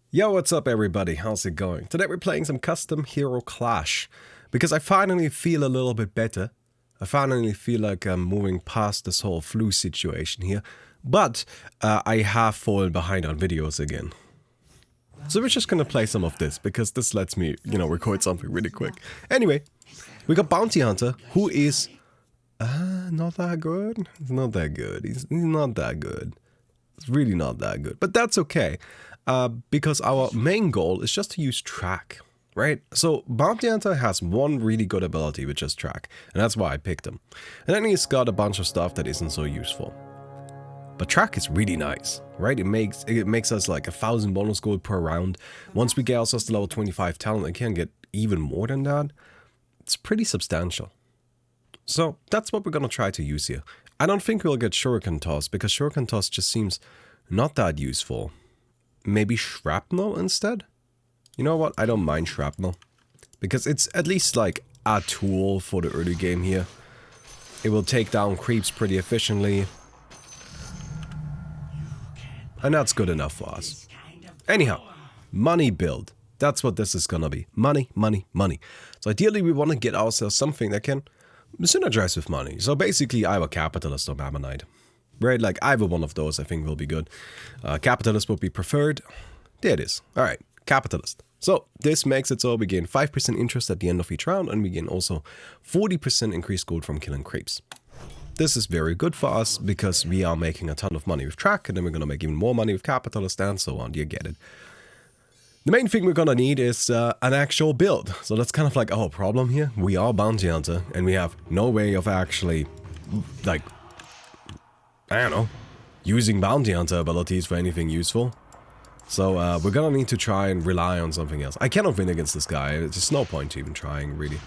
Yo, what's up everybody? How's it going? Today we're playing some custom hero clash because I finally feel a little bit better. I finally feel like I'm moving past this whole flu situation here, but I have fallen behind on videos again. So we're just gonna play some of this because this lets me, record something really quick. Anyway, we got Bounty Hunter, who is not that good. He's not that good. He's not that good. It's really not that good, but that's okay. Because our main goal is just to use track, right? So Bounty Hunter has one really good ability, which is track, and that's why I picked him. And then he's got a bunch of stuff that isn't so useful. But track is really nice, right? It makes us like 1,000 bonus gold per round. Once we get ourselves to level 25 talent, it can get even more than that. It's pretty substantial. So that's what we're gonna try to use here. I don't think we'll get Shuriken Toss, because Shuriken Toss just seems not that useful. Maybe Shrapnel instead? You know what? I don't mind Shrapnel. Because it's at least like a tool for the early game here. It will take down creeps pretty efficiently. And that's good enough for us. Anyhow, money build. That's what this is gonna be. Money, money, money. So ideally we want to get ourselves something that can synergize with money. So basically either Capitalist or Mammonite. Right, like either one of those I think will be good. Capitalist would be preferred. There it is. Alright, Capitalist. So this makes it so we gain 5% interest at the end of each round, and we gain also 40% increased gold from killing creeps. This is very good for us because we are making a ton of money with track, and then we're going to make even more money with Capitalist and so on. You get it. The main thing we're going to need is an actual build. So that's kind of like our problem here. We are Bounty Hunter, and we have no way of actually, like, I don't know, using Bounty Hunter abilities for anything useful. So we're gonna need to try and rely on something else. I cannot win against this guy. There's just no point even trying, really.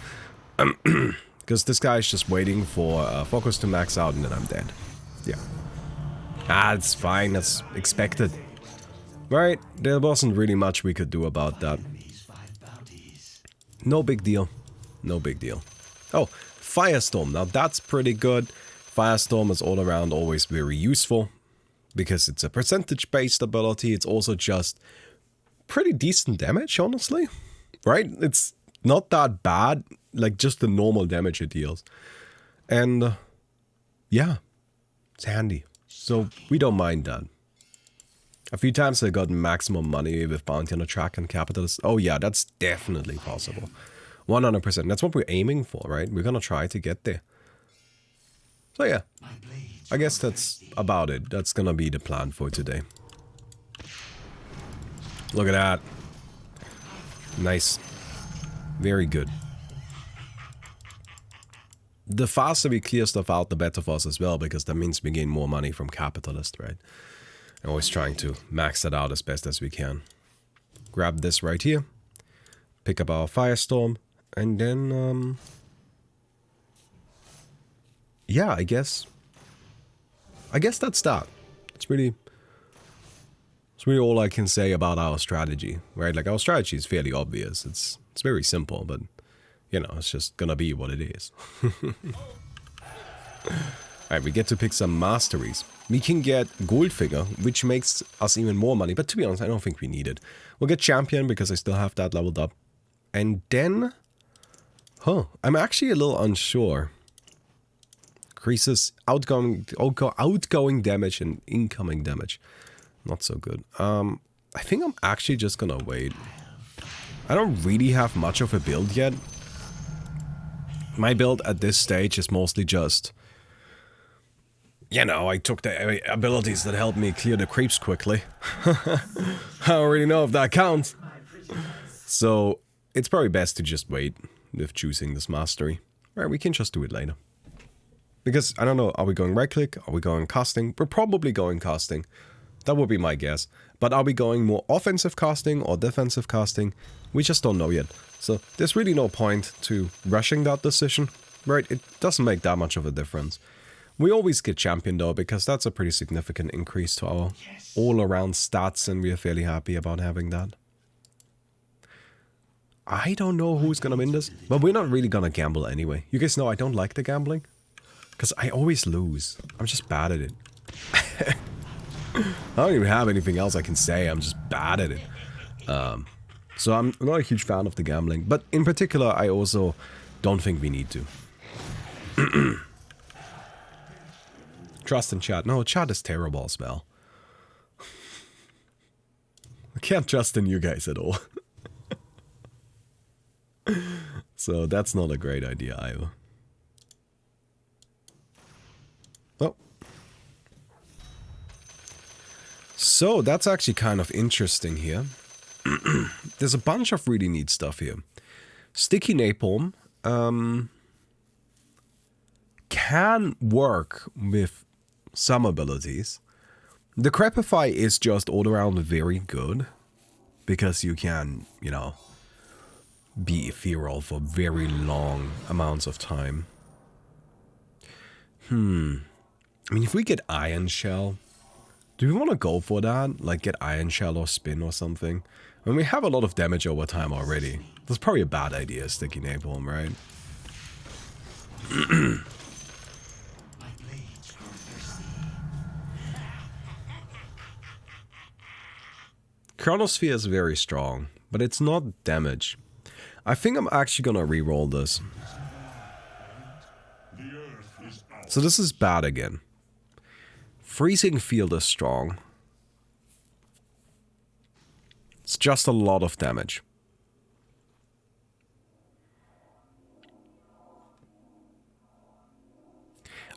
Because this guy is just waiting for focus to max out and then I'm dead. Yeah. It's fine. That's expected. Right? There wasn't really much we could do about that. No big deal. No big deal. Oh, Firestorm. Now that's pretty good. Firestorm is all around always very useful because it's a percentage-based ability. It's also just pretty decent damage, honestly. Right? It's not that bad, like just the normal damage it deals. And yeah, it's handy. So we don't mind that. A few times I got maximum money with Bounty on a track and Capitalist. Oh yeah, that's definitely possible. 100%. That's what we're aiming for, right? We're gonna try to get there. So yeah, I guess that's about it. That's gonna be the plan for today. Look at that. Nice. Very good. The faster we clear stuff out, the better for us as well, because that means we gain more money from Capitalist, right? I'm always trying to max that out as best as we can. Grab this right here. Pick up our Firestorm. And then, yeah, I guess that's that. It's really all I can say about our strategy, right? Like our strategy is fairly obvious. It's very simple, but you know, it's just gonna be what it is. Alright, we get to pick some masteries. We can get Goldfinger, which makes us even more money, but to be honest, I don't think we need it. We'll get Champion because I still have that leveled up. And then, I'm actually a little unsure. Increases outgoing damage and incoming damage. Not so good. I think I'm actually just gonna wait. I don't really have much of a build yet. My build at this stage is mostly just, you know, I took the abilities that helped me clear the creeps quickly. I don't really know if that counts. So it's probably best to just wait with choosing this mastery. Right, we can just do it later. Because, I don't know, are we going right click? Are we going casting? We're probably going casting. That would be my guess. But are we going more offensive casting or defensive casting? We just don't know yet. So there's really no point to rushing that decision. Right? It doesn't make that much of a difference. We always get champion though, because that's a pretty significant increase to our all-around stats, and we are fairly happy about having that. I don't know who's gonna win this, but we're not really gonna gamble anyway. You guys know I don't like the gambling. Because I always lose. I'm just bad at it. I don't even have anything else I can say. I'm just bad at it. So I'm not a huge fan of the gambling. But in particular, I also don't think we need to. Trust in chat. No, chat is terrible as well. I can't trust in you guys at all. So that's not a great idea either. Oh. So that's actually kind of interesting here. There's a bunch of really neat stuff here. Sticky napalm can work with some abilities. The Crapify is just all around very good because you can, you know, be ethereal for very long amounts of time. I mean, if we get Iron Shell, do we want to go for that? Like get Iron Shell or Spin or something? I mean, we have a lot of damage over time already. That's probably a bad idea, Sticky Napalm, right? Chronosphere is very strong, but it's not damage. I think I'm actually gonna re-roll this. So this is bad again. Freezing Field is strong. It's just a lot of damage.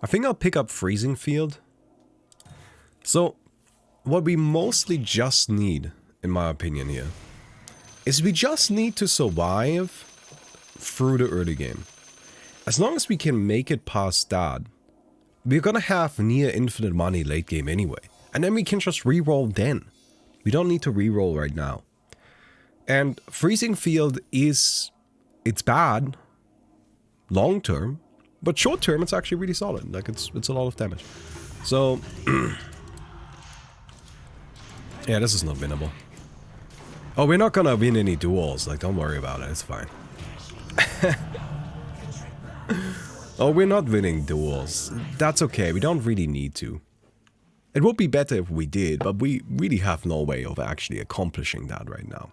I think I'll pick up Freezing Field. So, what we mostly just need, in my opinion here, is we just need to survive through the early game. As long as we can make it past that, we're gonna have near infinite money late game anyway. And then we can just reroll then. We don't need to reroll right now. And Freezing Field is... it's bad long term, but short term it's actually really solid. Like it's a lot of damage. So... yeah, this is not winnable. Oh, we're not gonna win any duels. Like, don't worry about it. It's fine. Oh, we're not winning duels. That's okay. We don't really need to. It would be better if we did, but we really have no way of actually accomplishing that right now.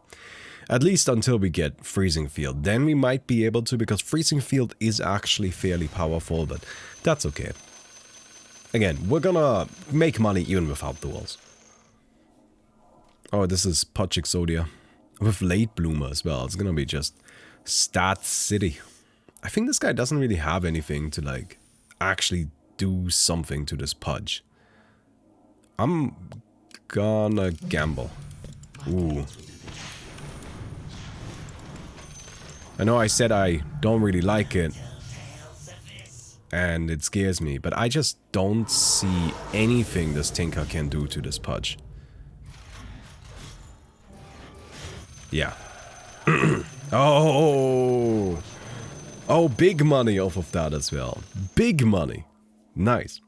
At least until we get Freezing Field. Then we might be able to, because Freezing Field is actually fairly powerful, but that's okay. Again, we're gonna make money even without duels. Oh, this is Podge Exodia. With Late Bloomer as well. It's gonna be just Stat City. I think this guy doesn't really have anything to, like, actually do something to this Pudge. I'm gonna gamble. Ooh. I know I said I don't really like it. And it scares me, but I just don't see anything this Tinker can do to this Pudge. Yeah. Oh! Oh, big money off of that as well. Big money. Nice.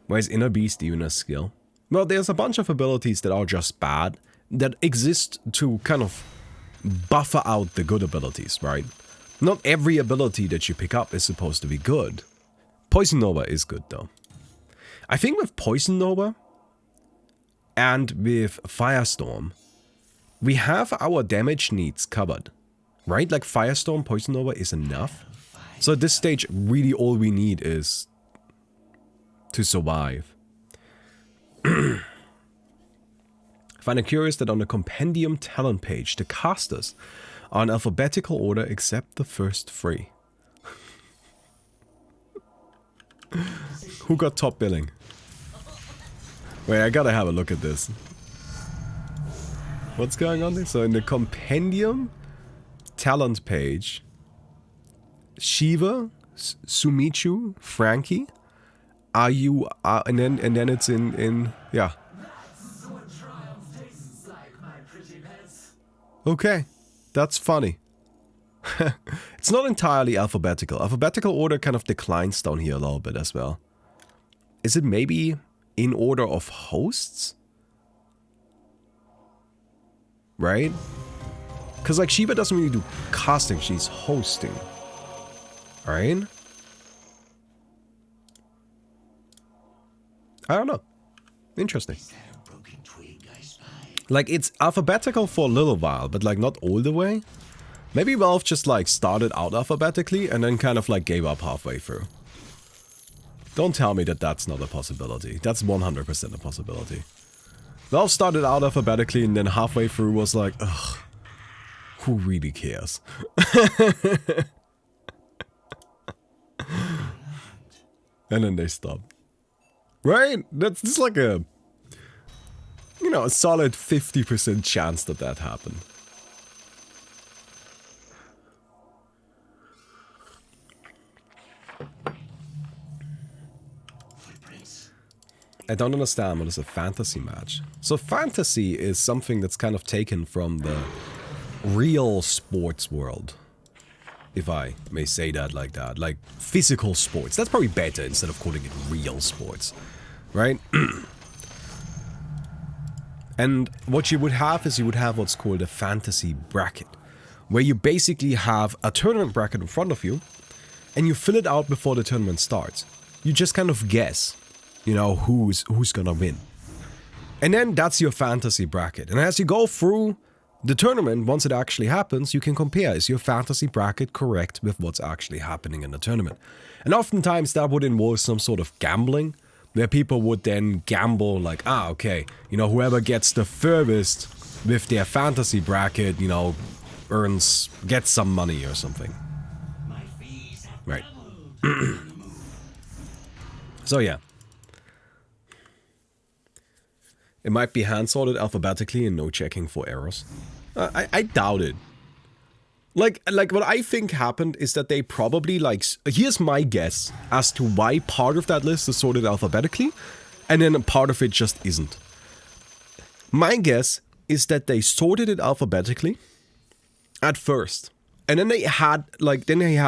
Why is Inner Beast even a skill? Well, there's a bunch of abilities that are just bad, that exist to kind of buffer out the good abilities, right? Not every ability that you pick up is supposed to be good. Poison Nova is good, though. I think with Poison Nova and with Firestorm, we have our damage needs covered, right? Like Firestorm, Poison Nova is enough. So at this stage, really all we need is to survive. I find it curious that on the Compendium talent page, the casters are in alphabetical order except the first three. Who got top billing? Wait, I gotta have a look at this. What's going on there? So in the Compendium talent page, Shiva, Sumichu, Frankie, Ayu, and then it's in yeah. Okay, that's funny. It's not entirely alphabetical. Alphabetical order kind of declines down here a little bit as well. Is it maybe in order of hosts? Right? Because like Shiva doesn't really do casting, she's hosting. Right? I don't know. Interesting. Like, it's alphabetical for a little while, but like not all the way. Maybe Valve just like started out alphabetically and then kind of like gave up halfway through. Don't tell me that that's not a possibility. That's 100% a possibility. Valve started out alphabetically and then halfway through was like, ugh, who really cares? And then they stopped. Right? That's like a, you know, a solid 50% chance that that happened. I don't understand what is a fantasy match. So fantasy is something that's kind of taken from the real sports world. If I may say that like that. Like physical sports. That's probably better instead of calling it real sports. Right? And what you would have is you would have what's called a fantasy bracket. Where you basically have a tournament bracket in front of you. And you fill it out before the tournament starts. You just kind of guess. You know, who's gonna win. And then that's your fantasy bracket. And as you go through the tournament, once it actually happens, you can compare. Is your fantasy bracket correct with what's actually happening in the tournament? And oftentimes that would involve some sort of gambling, where people would then gamble like, ah, okay, you know, whoever gets the furthest with their fantasy bracket, you know, gets some money or something. Right. So yeah. It might be hand-sorted alphabetically and no checking for errors. I doubt it. Like what I think happened is that they probably like... Here's my guess as to why part of that list is sorted alphabetically and then a part of it just isn't. My guess is that they sorted it alphabetically at first. And then they had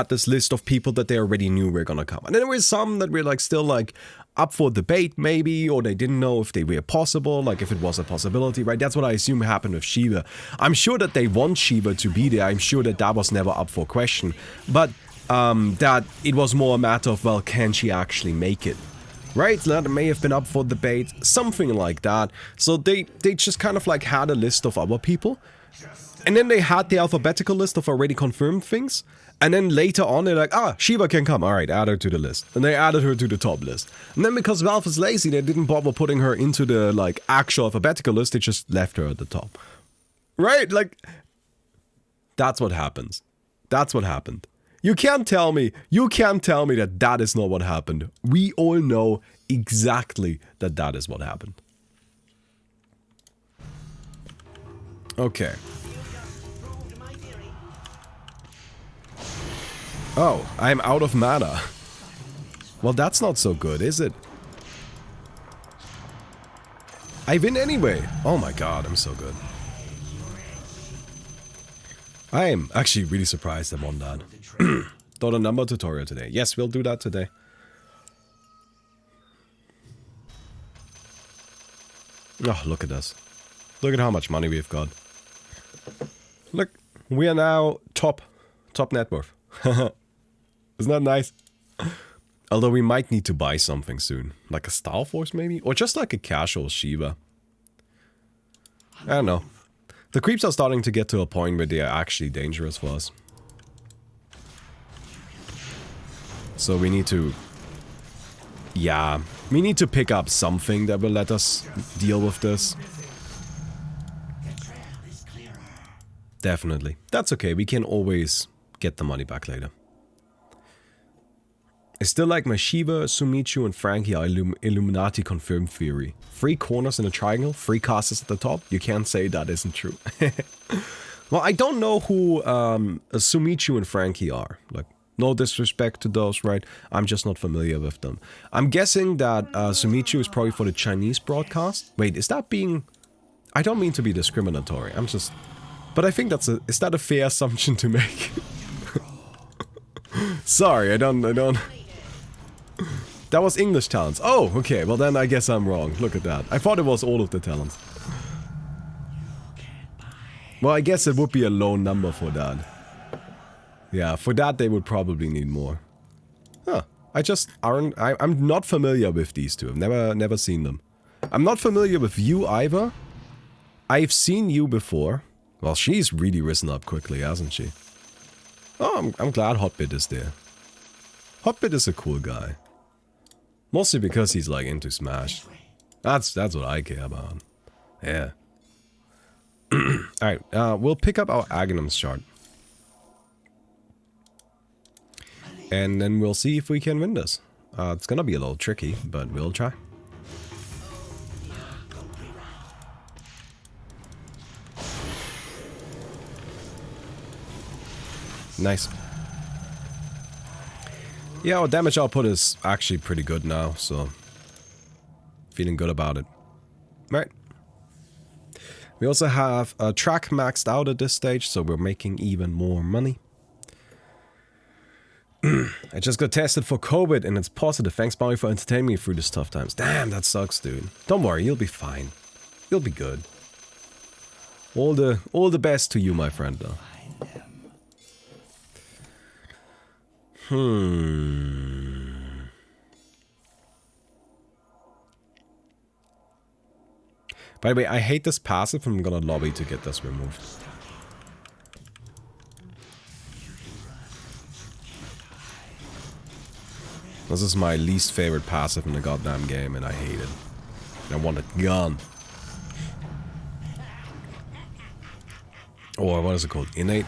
this list of people that they already knew were gonna come. And then there were some that were like still like up for debate maybe, or they didn't know if they were possible, like if it was a possibility, right? That's what I assume happened with Shiva. I'm sure that they want Shiva to be there. I'm sure that that was never up for question. But that it was more a matter of, well, can she actually make it? Right? That may have been up for debate, something like that. So they just kind of like had a list of other people. And then they had the alphabetical list of already confirmed things. And then later on, they're like, ah, Shiva can come. All right, add her to the list. And they added her to the top list. And then because Valve is lazy, they didn't bother putting her into the, like, actual alphabetical list. They just left her at the top. Right? Like, that's what happens. That's what happened. You can't tell me that that is not what happened. We all know exactly that that is what happened. Okay. Oh, I'm out of mana. Well, that's not so good, is it? I win anyway. Oh my god, I'm so good. I am actually really surprised I'm on that. Dot a number tutorial today. Yes, we'll do that today. Oh, look at us. Look at how much money we've got. Look, we are now top net worth. Isn't that nice? Although we might need to buy something soon. Like a Star Force maybe? Or just like a casual Shiva. I don't know. The creeps are starting to get to a point where they are actually dangerous for us. So we need to... Yeah, we need to pick up something that will let us deal with this. Definitely. That's okay, we can always get the money back later. I still like my Shiva, Sumichu, and Frankie are Illuminati confirmed theory. 3 corners in a triangle, 3 casters at the top. You can't say that isn't true. Well, I don't know who Sumichu and Frankie are. Like, no disrespect to those, right? I'm just not familiar with them. I'm guessing that Sumichu is probably for the Chinese broadcast. Wait, is that being... I don't mean to be discriminatory. I'm just... But I think that's a... Is that a fair assumption to make? Sorry, I don't... That was English talents. Oh, okay. Well, then I guess I'm wrong. Look at that. I thought it was all of the talents. Well, I guess it would be a low number for that. Yeah, for that they would probably need more. Huh. I'm not familiar with these two. I've never seen them. I'm not familiar with you either. I've seen you before. Well, she's really risen up quickly, hasn't she? Oh, I'm glad Hotbit is there. Hotbit is a cool guy. Mostly because he's like into Smash. That's what I care about. Yeah. Alright, we'll pick up our Aghanim's shard. And then we'll see if we can win this. It's gonna be a little tricky, but we'll try. Nice. Yeah, our damage output is actually pretty good now, so feeling good about it. Right. We also have a track maxed out at this stage, so we're making even more money. I just got tested for COVID and it's positive. Thanks, Baumi, for entertaining me through these tough times. Damn, that sucks, dude. Don't worry, you'll be fine. You'll be good. All the best to you, my friend, though. By the way, I hate this passive and I'm gonna lobby to get this removed. This is my least favorite passive in the goddamn game and I hate it. I want it gone. Or what is it called? Innate?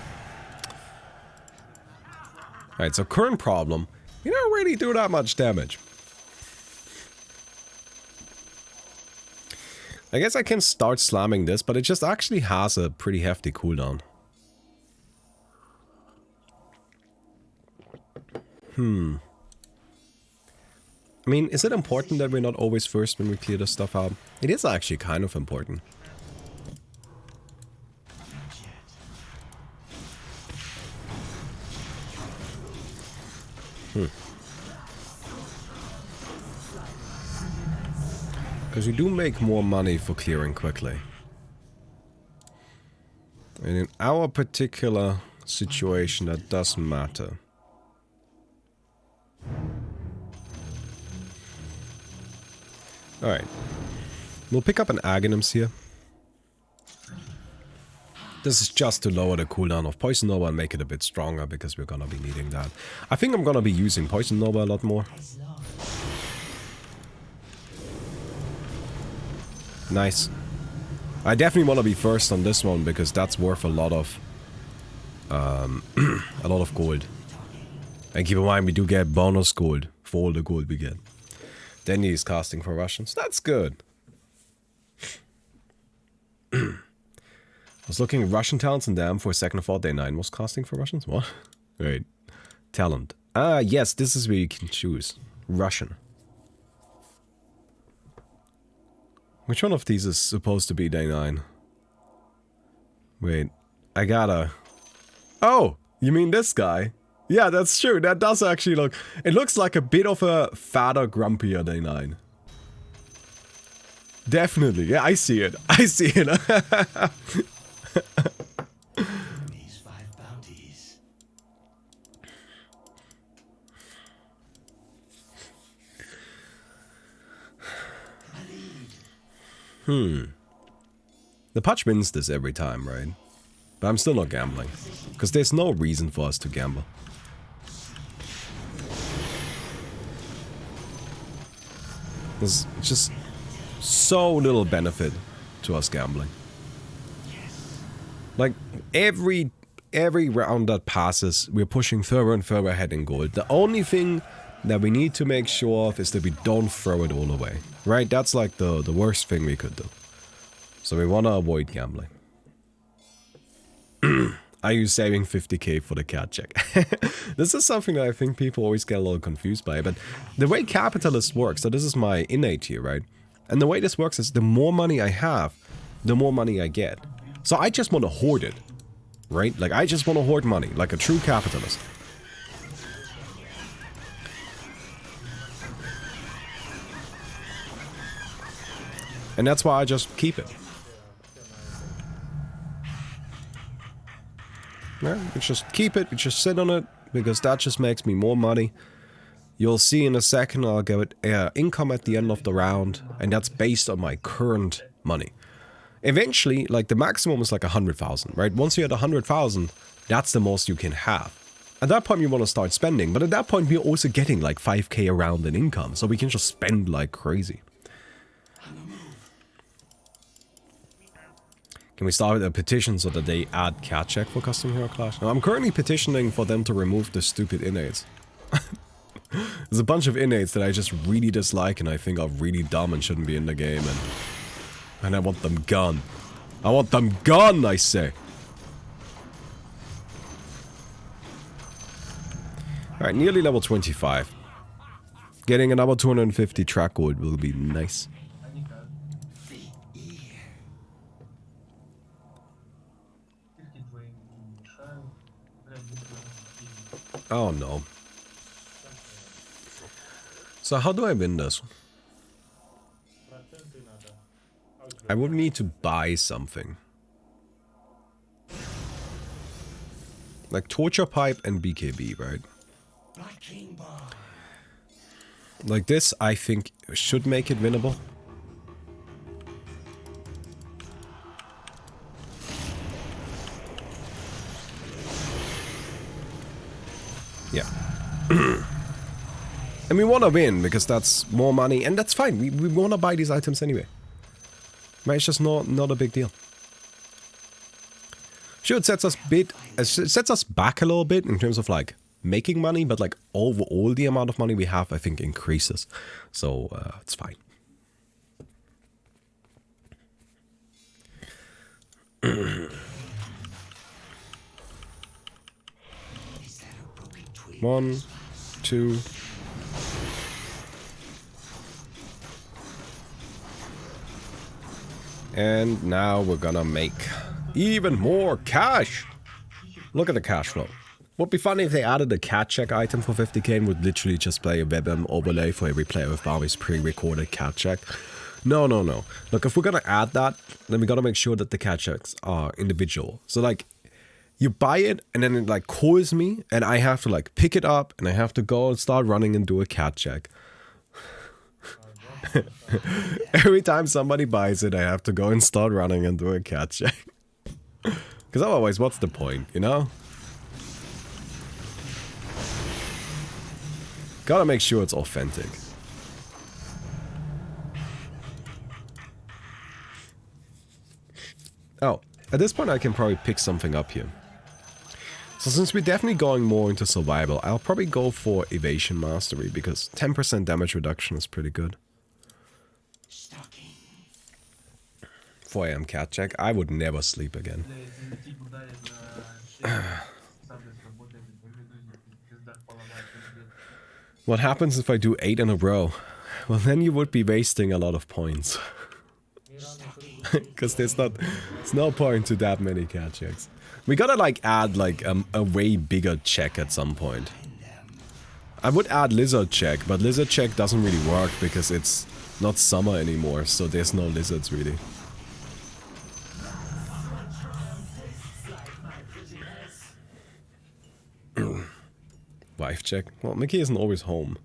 Alright, so current problem. You don't really do that much damage. I guess I can start slamming this, but it just actually has a pretty hefty cooldown. I mean, is it important that we're not always first when we clear this stuff out? It is actually kind of important. Because you do make more money for clearing quickly. And in our particular situation, that does matter. Alright. We'll pick up an Aghanim's here. This is just to lower the cooldown of Poison Nova and make it a bit stronger, because we're gonna be needing that. I think I'm gonna be using Poison Nova a lot more. Nice. I definitely want to be first on this one because that's worth a lot of gold. And keep in mind we do get bonus gold for all the gold we get. Danny is casting for Russians. That's good. I was looking at Russian talents and damn for a second I thought Day 9 was casting for Russians. What? Wait. Talent. Ah, yes, this is where you can choose. Russian. Which one of these is supposed to be Day 9? Wait, I gotta... Oh! You mean this guy? Yeah, that's true. That does actually look... It looks like a bit of a fatter, grumpier Day 9. Definitely. Yeah, I see it. I see it. These 5 bounties. The Pudge wins this every time, right? But I'm still not gambling. Because there's no reason for us to gamble. There's just so little benefit to us gambling. Like, every round that passes, we're pushing further and further ahead in gold. The only thing that we need to make sure of is that we don't throw it all away. Right? That's like the worst thing we could do. So we want to avoid gambling. Are you saving 50k for the cat check? This is something that I think people always get a little confused by. But the way capitalist works, so this is my innate here, right? And the way this works is the more money I have, the more money I get. So I just want to hoard it. Right? Like, I just want to hoard money, like a true capitalist. And that's why I just keep it. Yeah, we just keep it, we just sit on it, because that just makes me more money. You'll see in a second I'll get income at the end of the round, and that's based on my current money. Eventually, like, the maximum is like 100,000, right? Once you're at 100,000, that's the most you can have. At that point, you want to start spending, but at that point, we're also getting like 5k around in income, so we can just spend like crazy. Can we start with a petition so that they add cat check for custom hero clash? Now, I'm currently petitioning for them to remove the stupid innates. There's a bunch of innates that I just really dislike and I think are really dumb and shouldn't be in the game, and I want them gone. I want them gone, I say. Alright, nearly level 25. Getting another 250 track gold will be nice. Oh no. So how do I win this? I would need to buy something. Like torture pipe and BKB, right? Like this, I think, should make it winnable. Yeah. And we want to win, because that's more money, and that's fine. We want to buy these items anyway. But it's just not a big deal. Sure, it sets us back a little bit in terms of, like, making money, but, like, overall the amount of money we have, I think, increases. So, it's fine. One, two. And now we're gonna make even more cash. Look at the cash flow. Would be funny if they added a cat check item for 50k and would literally just play a webm overlay for every player with Baumi's pre-recorded cat check. No, no, no. Look, if we're gonna add that, then we gotta make sure that the cat checks are individual. So, like, you buy it, and then it, like, calls me, and I have to, like, pick it up, and I have to go and start running and do a cat check. Every time somebody buys it, I have to go and start running and do a cat check. Because otherwise, what's the point, you know? Gotta make sure it's authentic. Oh, at this point I can probably pick something up here. So since we're definitely going more into survival, I'll probably go for evasion mastery, because 10% damage reduction is pretty good. 4 AM cat check. I would never sleep again. What happens if I do 8 in a row? Well, then you would be wasting a lot of points. Because there's no point to that many cat checks. We gotta, like, add, like, a way bigger check at some point. I would add lizard check, but lizard check doesn't really work because it's not summer anymore, so there's no lizards really. Wife check? Well, Mickey isn't always home.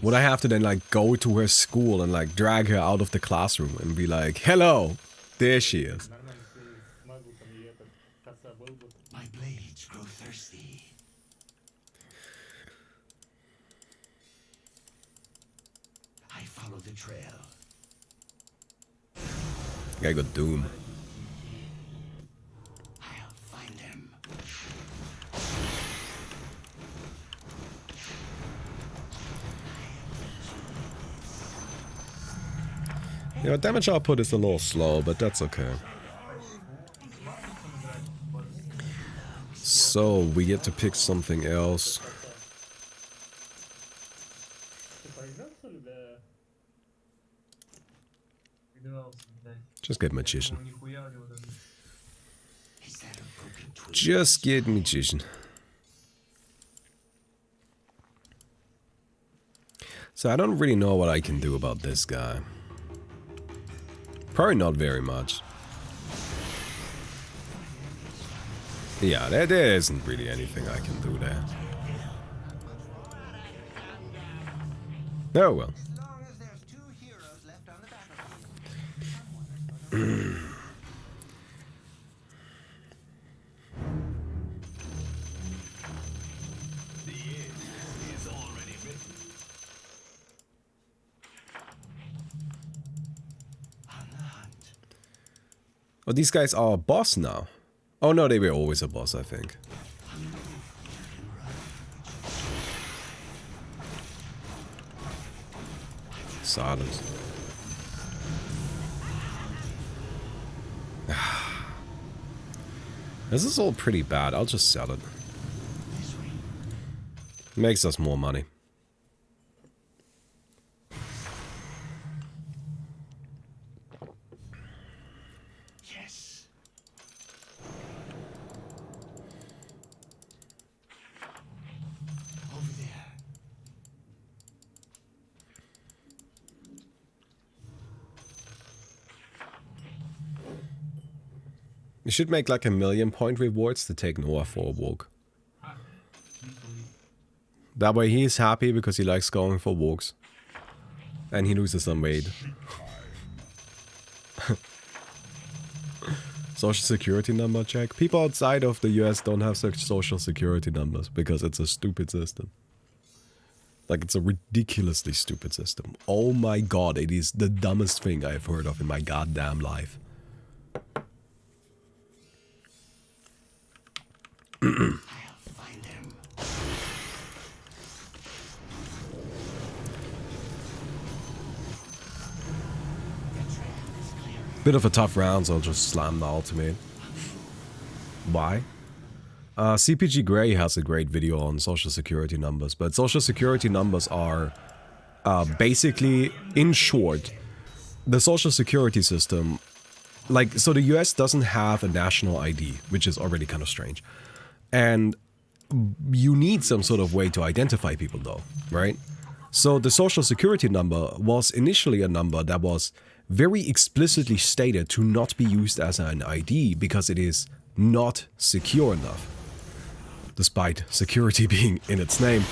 Would I have to then, like, go to her school and, like, drag her out of the classroom and be like, hello, there she is. My blades grow thirsty. I follow the trail. I got Doom. I'll find him. You know, damage output is a little slow, but that's okay. So, we get to pick something else. Just get Magician. Just get Magician. So I don't really know what I can do about this guy. Probably not very much. Yeah, there isn't really anything I can do there. Oh well. As long as there's 2 heroes left on the battlefield. The end is already written. On the hunt. Oh, these guys are a boss now. Oh no, they were always a boss, I think. Silence. This is all pretty bad. I'll just sell it. Makes us more money. Yes. Over there. You should make like 1,000,000 point rewards to take Noah for a walk. That way he's happy because he likes going for walks. And he loses some weight. Social security number check. People outside of the US don't have such social security numbers because it's a stupid system. Like, it's a ridiculously stupid system. Oh my god, it is the dumbest thing I've heard of in my goddamn life. I'll find him. Bit of a tough round, so I'll just slam the ultimate. Why? CPG Grey has a great video on social security numbers, but social security numbers are basically, in short, the social security system. Like, so the US doesn't have a national ID, which is already kind of strange. And you need some sort of way to identify people though, right? So the social security number was initially a number that was very explicitly stated to not be used as an ID because it is not secure enough. Despite security being in its name.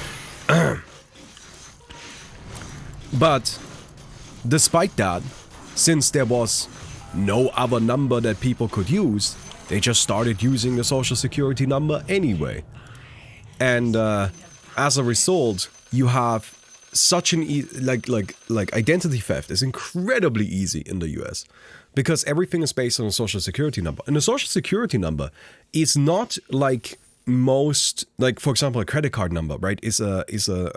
But despite that, since there was no other number that people could use, they just started using the social security number anyway. And as a result, you have such an like identity theft is incredibly easy in the US because everything is based on a social security number. And the social security number is not like most, like for example a credit card number, right, is a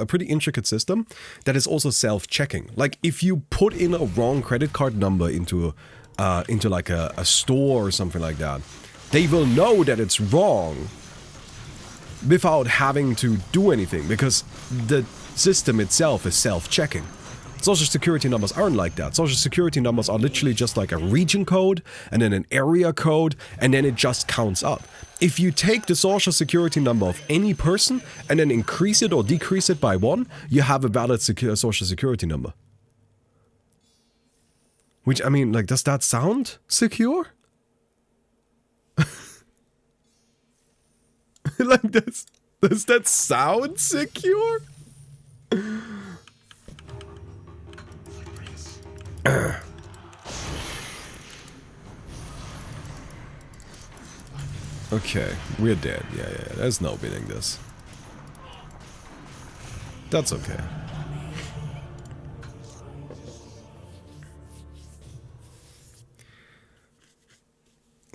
pretty intricate system that is also self-checking. Like if you put in a wrong credit card number into like a store or something like that, they will know that it's wrong without having to do anything because the system itself is self-checking. Social security numbers aren't like that. Social security numbers are literally just like a region code and then an area code and then it just counts up. If you take the social security number of any person and then increase it or decrease it by 1, you have a valid social security number. Which, I mean, like, does that sound secure? Like, does that sound secure? Okay, we're dead. Yeah, there's no winning this. That's okay.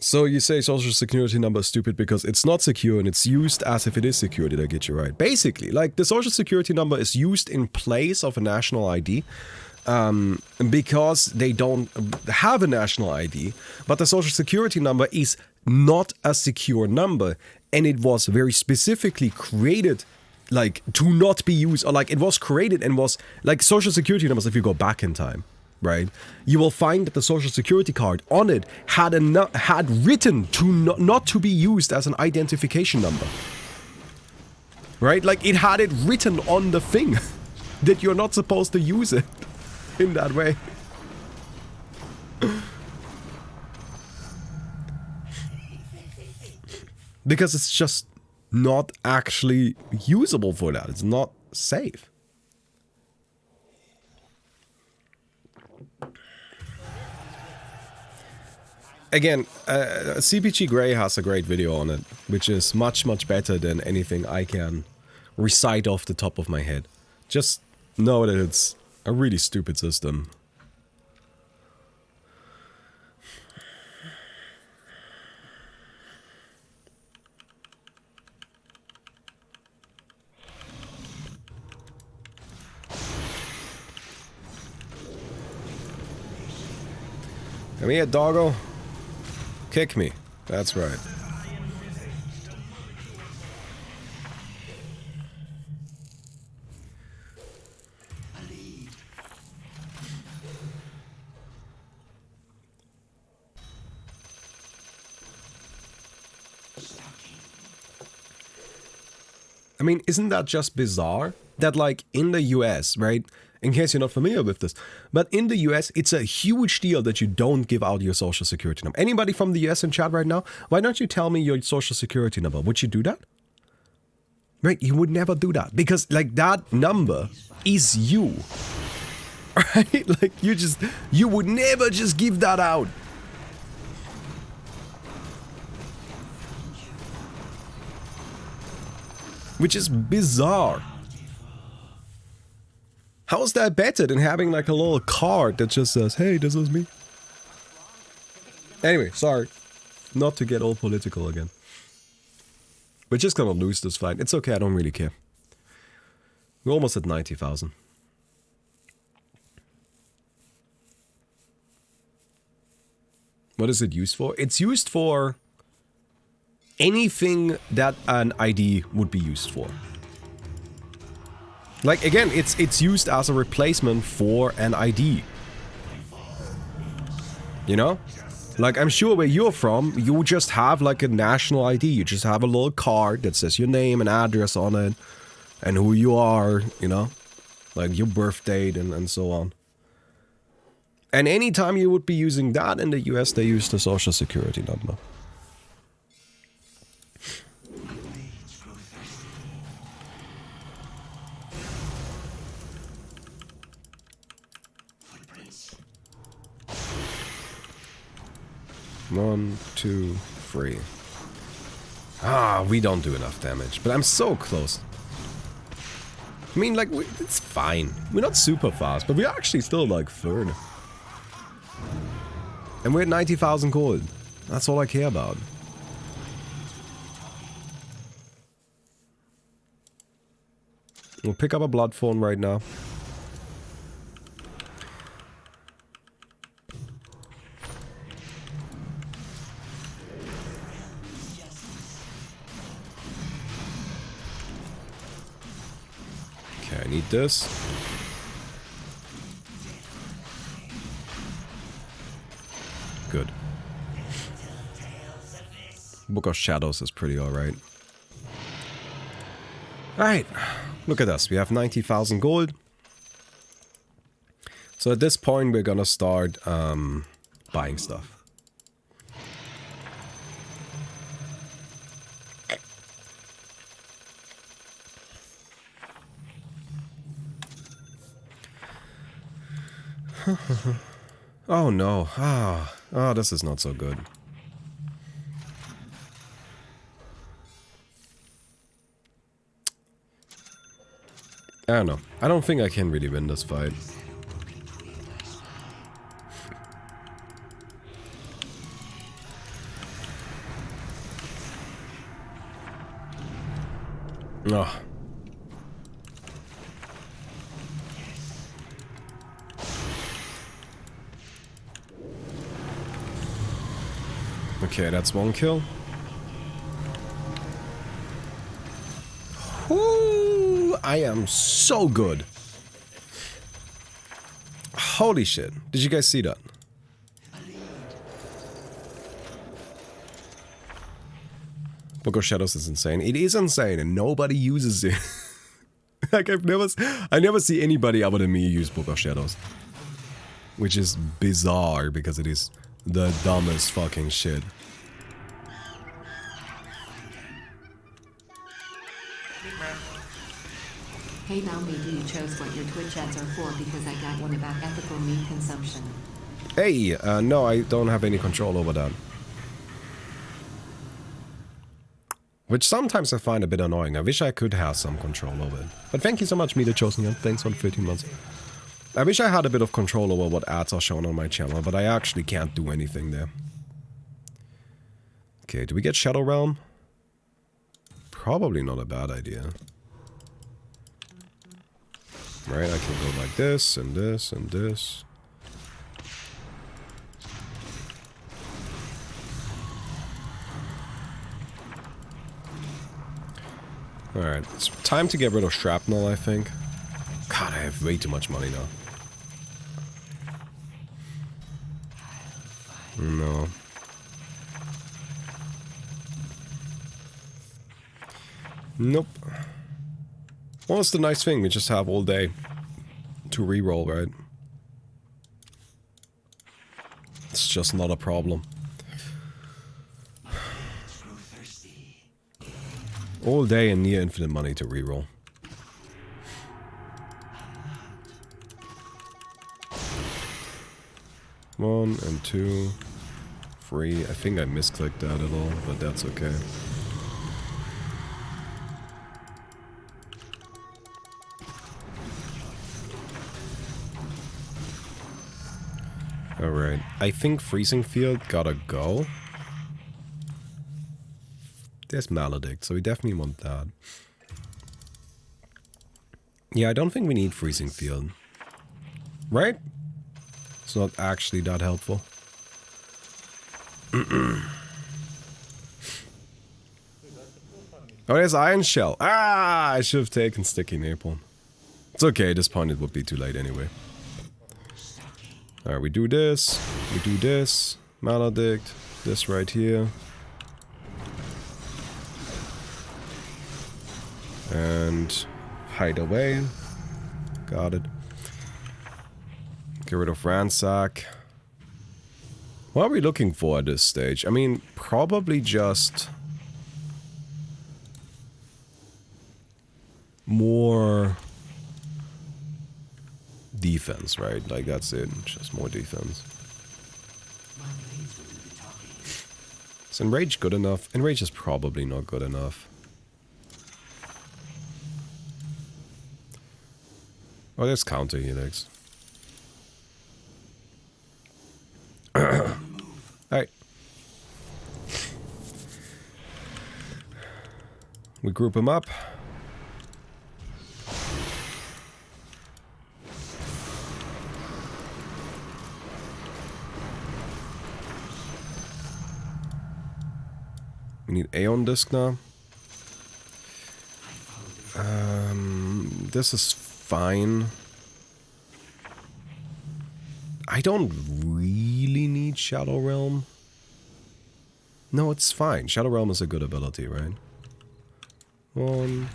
So you say social security number is stupid because it's not secure and it's used as if it is secure. Did I get you right? Basically, like the social security number is used in place of a national ID because they don't have a national ID, but the social security number is not a secure number and it was very specifically created like to not be used, or like it was created and was like social security numbers. If you go back in time, right, you will find that the social security card on it had written to not to be used as an identification number, right? Like it had it written on the thing that you're not supposed to use it in that way. Because it's just not actually usable for that. It's not safe. again, CPG Grey has a great video on it, which is much, much better than anything I can recite off the top of my head. Just know that it's a really stupid system. Come here, doggo. Kick me. That's right. I mean, isn't that just bizarre? That, like, in the US, right? In case you're not familiar with this, but in the US, it's a huge deal that you don't give out your social security number. Anybody from the US in chat right now? Why don't you tell me your social security number? Would you do that? Right? You would never do that because, like, that number is you. Right? Like, you would never just give that out. Which is bizarre. How is that better than having like a little card that just says, hey, this is me? Anyway, sorry. Not to get all political again. We're just gonna lose this fight. It's okay, I don't really care. We're almost at 90,000. What is it used for? It's used for anything that an ID would be used for. Like, again, it's used as a replacement for an ID. You know? Like, I'm sure where you're from, you just have, like, a national ID. You just have a little card that says your name and address on it. And who you are, you know? Like, your birth date and so on. And anytime you would be using that in the US, they use the social security number. One, two, three. Ah, we don't do enough damage, but I'm so close. I mean, like, it's fine. We're not super fast, but we're actually still, like, third. And we're at 90,000 gold. That's all I care about. We'll pick up a blood fawn right now. Okay, I need this. Good. Book of Shadows is pretty alright. Alright, look at us. We have 90,000 gold. So at this point, we're gonna start buying stuff. Oh no. Ah, this is not so good. I don't know. I don't think I can really win this fight. Oh. Okay, that's one kill. Whoo! I am so good. Holy shit. Did you guys see that? Book of Shadows is insane. It is insane and nobody uses it. Like I never see anybody other than me use Book of Shadows. Which is bizarre because it is the dumbest fucking shit. Hey Baumi, do you chose what your Twitch ads are for because I got one about ethical meat consumption. Hey, no, I don't have any control over that. Which sometimes I find a bit annoying. I wish I could have some control over it. But thank you so much, Meter Chosen. Thanks for 13 months. I wish I had a bit of control over what ads are shown on my channel, but I actually can't do anything there. Okay, do we get Shadow Realm? Probably not a bad idea. Right, I can go like this, and this, and this. Alright, it's time to get rid of Shrapnel, I think. God, I have way too much money now. No. Nope. Well, it's the nice thing, we just have all day to reroll, right? It's just not a problem. All day and near infinite money to reroll. One and two, three. I think I misclicked that at all, but that's okay. Alright, I think Freezing Field gotta go. There's Maledict, so we definitely want that. Yeah, I don't think we need Freezing Field. Right? It's not actually that helpful. Oh, there's Iron Shell. Ah, I should have taken Sticky Napalm. It's okay, at this point it would be too late anyway. Alright, we do this, Maledict, this right here. And hide away. Got it. Get rid of Ransack. What are we looking for at this stage? I mean, probably just more defense, right? Like, that's it. Just more defense. Is Enrage good enough? Enrage is probably not good enough. Oh, there's Counter Helix. Alright. We group them up. We need Aeon Disc now. This is fine. I don't really need Shadow Realm. No, it's fine. Shadow Realm is a good ability, right? 1,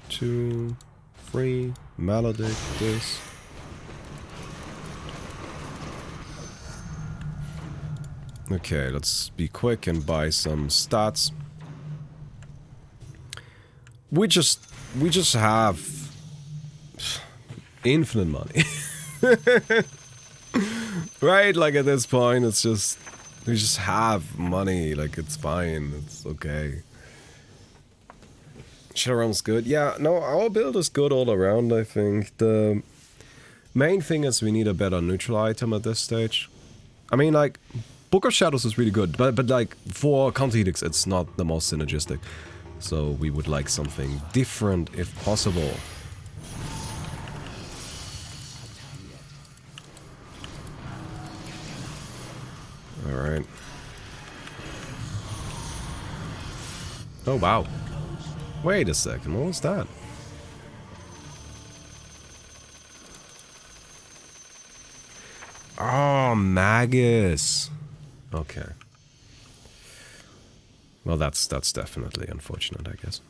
2, 3. Maledict, this. Okay, let's be quick and buy some stats. We just have infinite money. Right? Like, at this point, it's just... we just have money. Like, it's fine. It's okay. Shadow Realm's good. Yeah, no, our build is good all around, I think. The main thing is we need a better neutral item at this stage. I mean, like, Book of Shadows is really good, but like, for Counter Helix, it's not the most synergistic. So we would like something different, if possible. Alright. Oh, wow. Wait a second, what was that? Oh, Magus. Okay. Well, that's definitely unfortunate, I guess.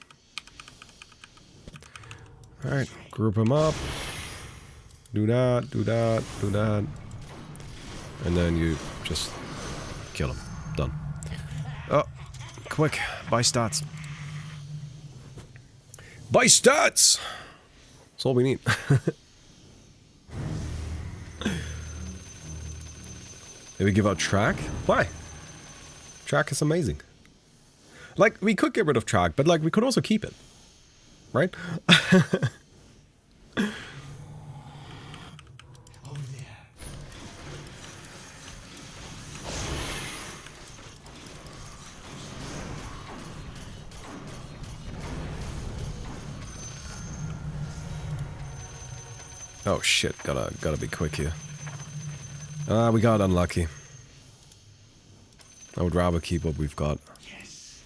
Alright, group them up. Do that, do that, do that. And then you just kill him. Done. Oh, quick, buy stats. Buy stats! That's all we need. Maybe give out track? Why? Track is amazing. Like, we could get rid of track, but like, we could also keep it. Right? Over there. Oh shit, gotta be quick here. We got unlucky. I would rather keep what we've got. Yes.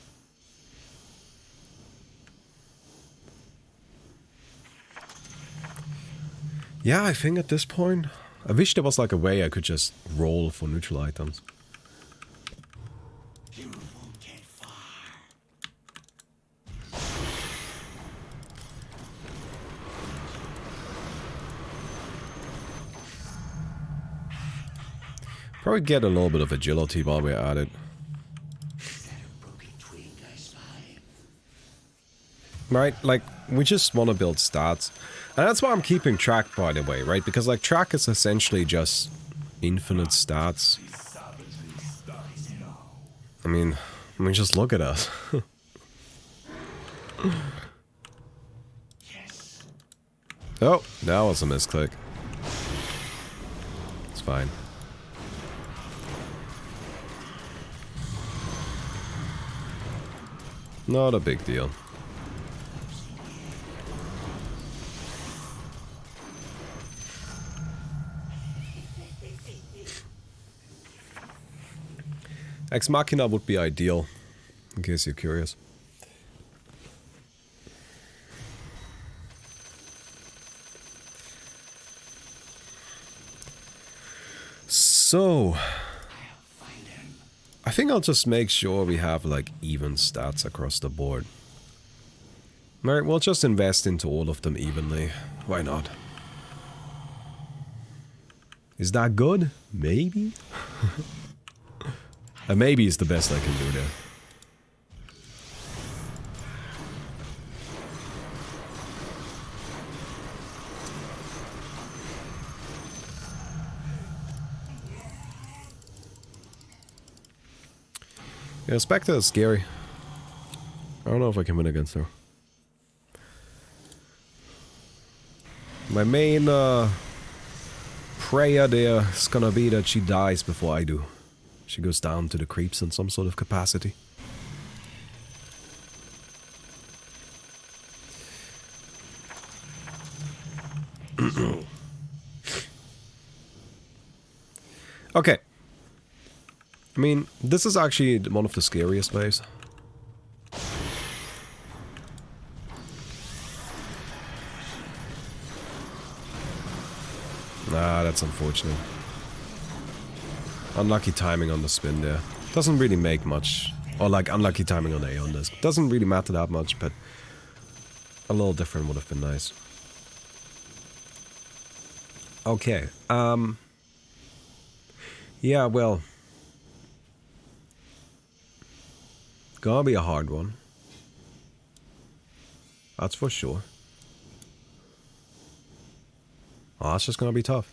Yeah, I think at this point, I wish there was like a way I could just roll for neutral items. You won't get far. Probably get a little bit of agility while we're at it. Is that a broken twig I spy? Right, like, we just want to build stats. And that's why I'm keeping track, by the way, right? Because, like, track is essentially just infinite stats. I mean, just look at us. Yes. Oh, that was a misclick. It's fine. Not a big deal. Ex Machina would be ideal, in case you're curious. So, Find him. I think I'll just make sure we have like even stats across the board. Alright, we'll just invest into all of them evenly. Why not? Is that good? Maybe? A maybe is the best I can do there. Yeah, Spectre is scary. I don't know if I can win against her. My main prayer there is gonna be that she dies before I do. She goes down to the creeps in some sort of capacity. Okay. I mean, this is actually one of the scariest waves. Ah, that's unfortunate. Unlucky timing on the spin there. Doesn't really make much. Or like unlucky timing on Aeon disc. Doesn't really matter that much, but a little different would have been nice. Okay. Yeah, well. Gonna be a hard one. That's for sure. Oh, that's just gonna be tough.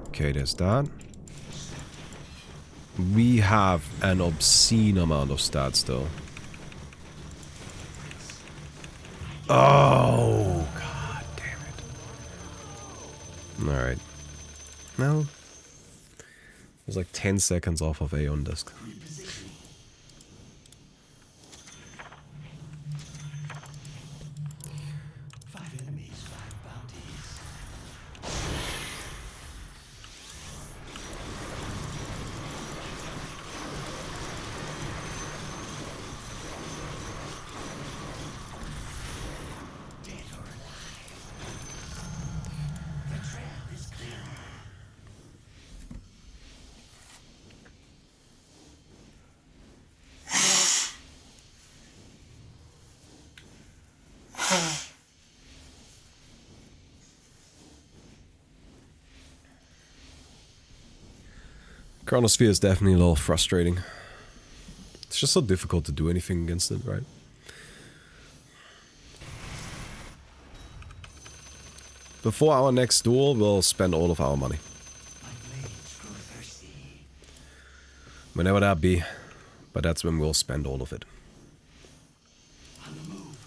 Okay, there's that. We have an obscene amount of stats, though. Oh, god damn it. Alright. No. It was like 10 seconds off of Aeon disc. Repositioning. 5 enemies, 5 bounties. Dead or alive. The trail is clear. Chronosphere is definitely a little frustrating. It's just so difficult to do anything against it, right? before our next duel, we'll spend all of our money. My blades grow thirsty. Whenever that be. But that's when we'll spend all of it. On the move.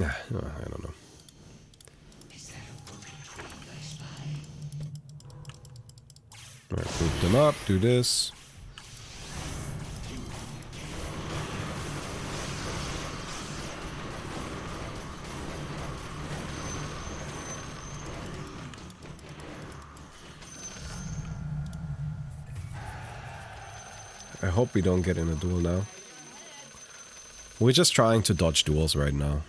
Yeah, I don't know. Is that a broken twig I spy? Alright, group them up, do this. I hope we don't get in a duel now. We're just trying to dodge duels right now.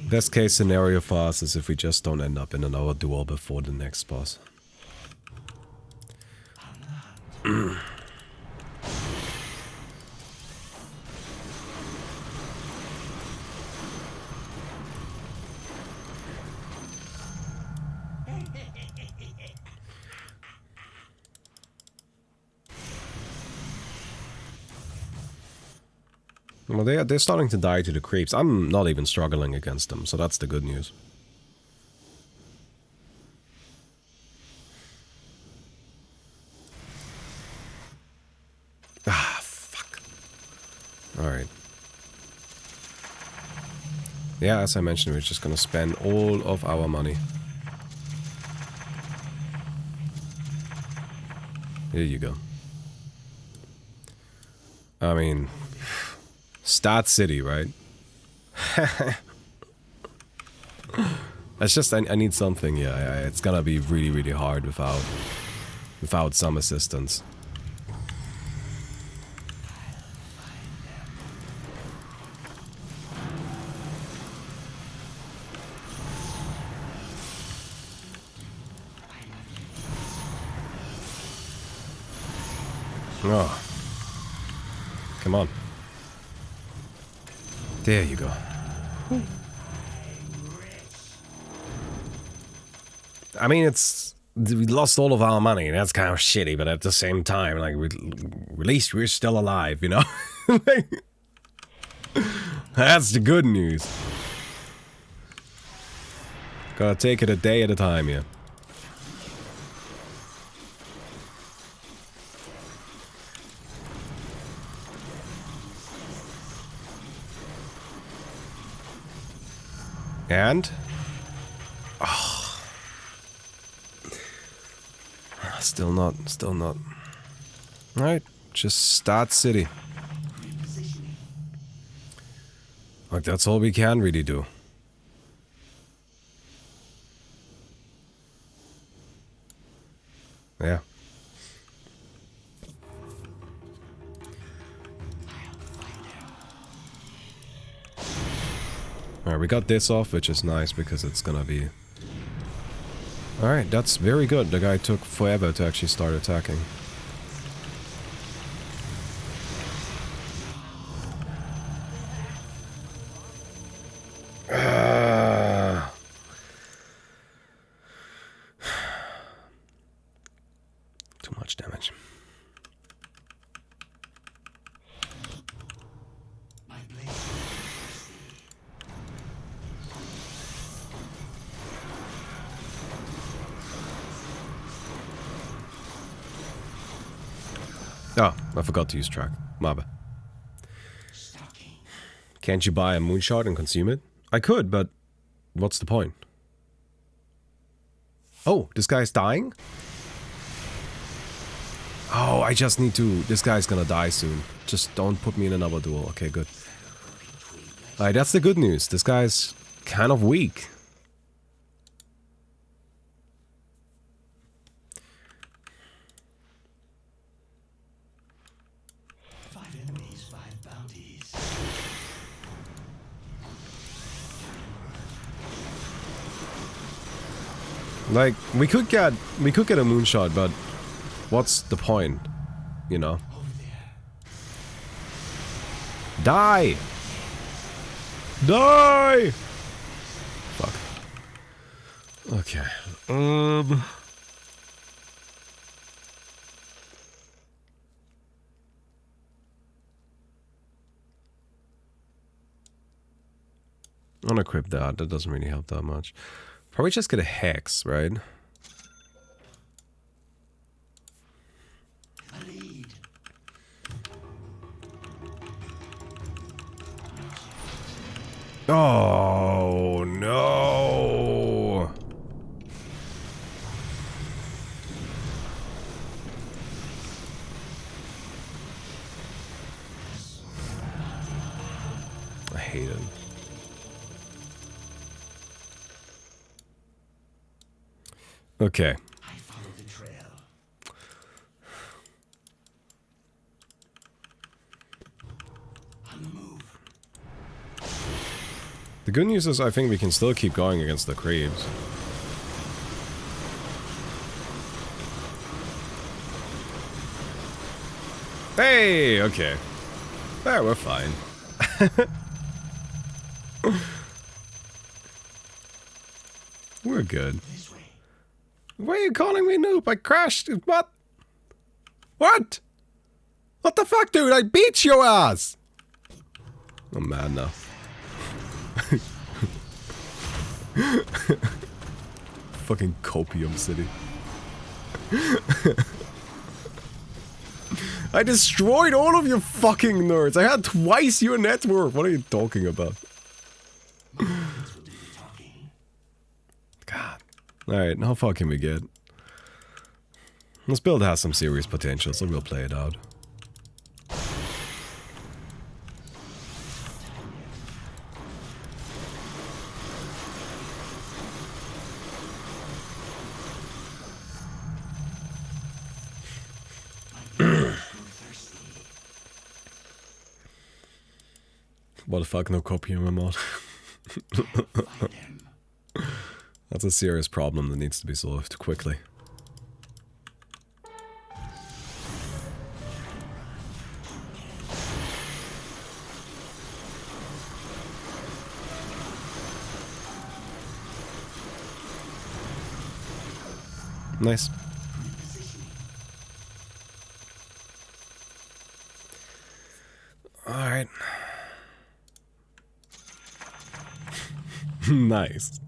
Best case scenario for us is if we just don't end up in another duel before the next boss. Well, they're starting to die to the creeps. I'm not even struggling against them, so that's the good news. Ah, fuck. Alright. Yeah, as I mentioned, we're just gonna spend all of our money. Here you go. I mean... Start City, right? It's just, I need something, yeah, it's gonna be really, really hard without some assistance. Oh. Come on. There you go. I mean, we lost all of our money. That's kind of shitty, but at the same time, like, at least we're still alive, you know? That's the good news. Gotta take it a day at a time, yeah. And? Oh. Still not. Alright, just start city. Like, that's all we can really do. Yeah. Alright, we got this off, which is nice because it's gonna be... Alright, that's very good. The guy took forever to actually start attacking. Too much damage. Oh, I forgot to use track. My bad. Can't you buy a moonshot and consume it? I could, but what's the point? Oh, this guy's dying? Oh, I just need to... This guy's gonna die soon. Just don't put me in another duel. Okay, good. Alright, that's the good news. This guy's kind of weak. Like, we could get a moonshot, but what's the point? You know? Die! Die! Fuck. Okay. Unequip that. That doesn't really help that much. Probably just get a hex, right? A lead. Oh no! I hate it. Okay. I follow the trail. On the move. The good news is I think we can still keep going against the creeps. Hey, okay. There, we're fine. We're good. This way. Why are you calling me noob? I crashed. What? What? What the fuck, dude? I beat your ass! I'm mad now. Fucking Copium City. I destroyed all of you fucking nerds. I had twice your network. What are you talking about? This will do the talking. God. Alright, how far can we get? This build has some serious potential, so we'll play it out. What the fuck, no copium amount. Find him. That's a serious problem that needs to be solved quickly. Nice. Alright. Nice.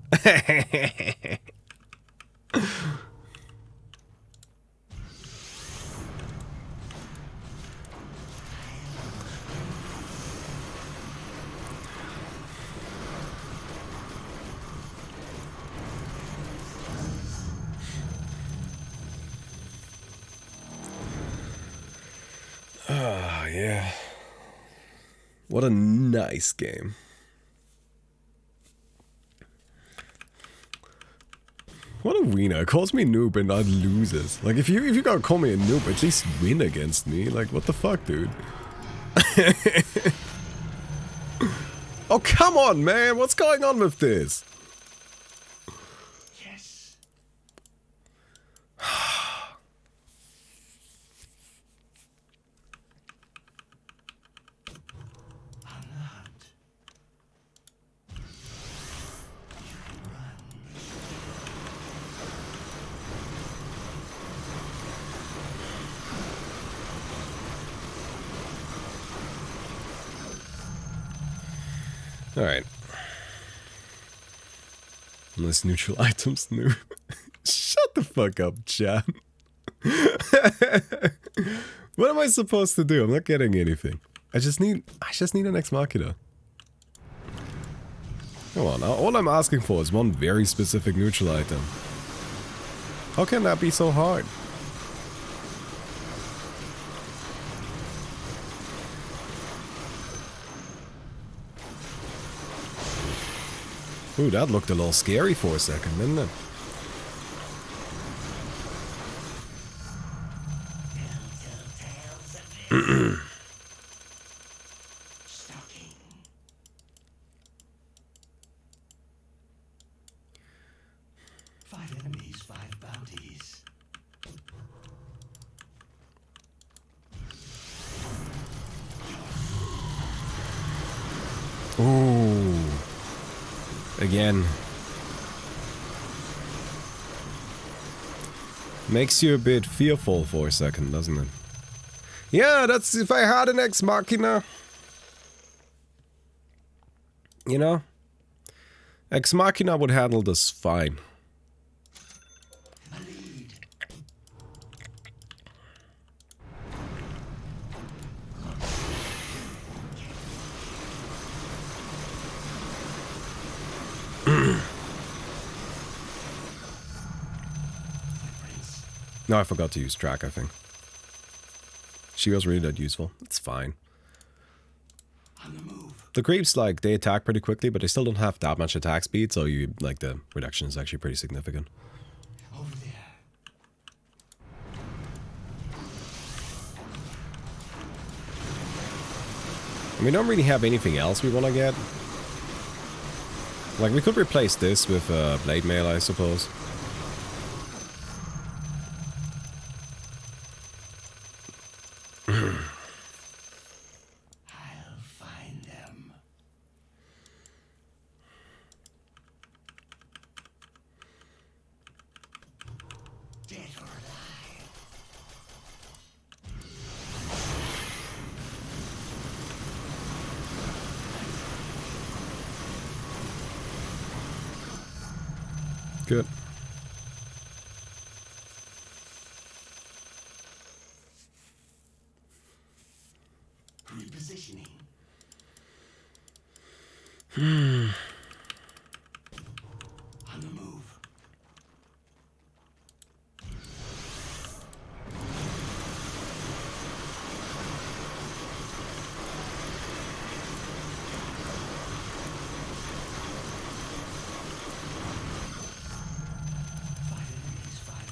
Ah, yeah. What a nice game. What a wiener. Calls me noob and I loses. Like, if you gotta call me a noob, at least win against me. Like, what the fuck, dude? Oh, come on, man. What's going on with this? Yes. On the hunt. Alright. Unless neutral items new. Shut the fuck up, chat. What am I supposed to do? I'm not getting anything. I just need an Ex Machina. Come on, all I'm asking for is one very specific neutral item. How can that be so hard? Ooh, that looked a little scary for a second, didn't it? Stalking. Five enemies, 5 bounties. Ooh. Again. Makes you a bit fearful for a second, doesn't it? Yeah, that's if I had an Ex Machina. You know? Ex Machina would handle this fine. A lead. No, I forgot to use track, I think. She was really that useful. It's fine. On the move. The creeps, like, they attack pretty quickly, but they still don't have that much attack speed, so you, like, the reduction is actually pretty significant. Over there. And we don't really have anything else we want to get. Like, we could replace this with Blade Mail, I suppose. I'll find them. Dead or alive. Good. Repositioning. On the move.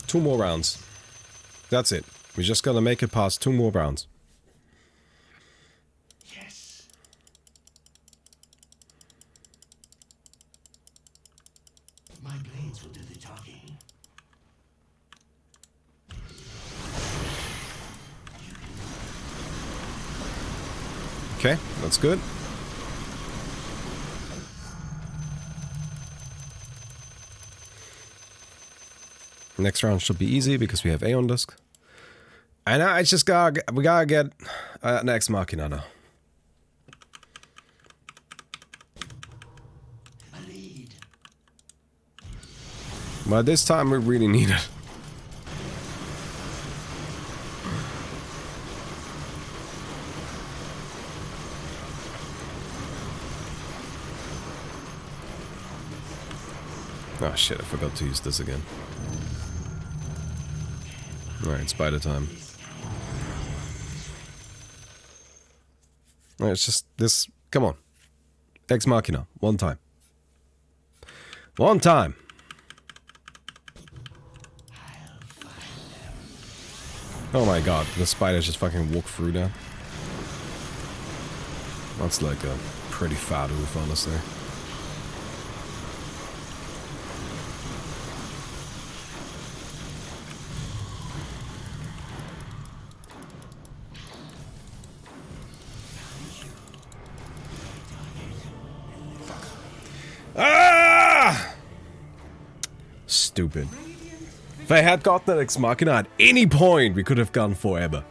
Two more rounds. That's it. We're just gonna make it past 2 more rounds. Yes. My blades will do the talking. Okay, that's good. Next round should be easy because we have Aeon Disc. And now it's just we gotta get an Ex Machina now. A lead. But this time we really need it. Oh shit, I forgot to use this again. Alright, spider time. Alright, it's just this. Come on. Ex Machina. One time. One time! Oh my god, the spiders just fucking walk through there. That's like a pretty fat oof, honestly. Ah! Stupid. If I had gotten that Ex Machina at any point, we could have gone forever.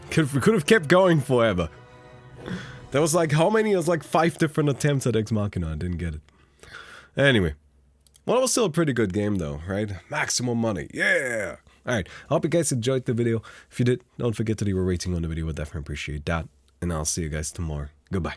We could have kept going forever. There was like, how many? It was like 5 different attempts at Ex Machina. I didn't get it. Anyway. Well, it was still a pretty good game though, right? Maximum money. Yeah! Alright, I hope you guys enjoyed the video. If you did, don't forget to leave a rating on the video. I'd definitely appreciate that. And I'll see you guys tomorrow. Goodbye.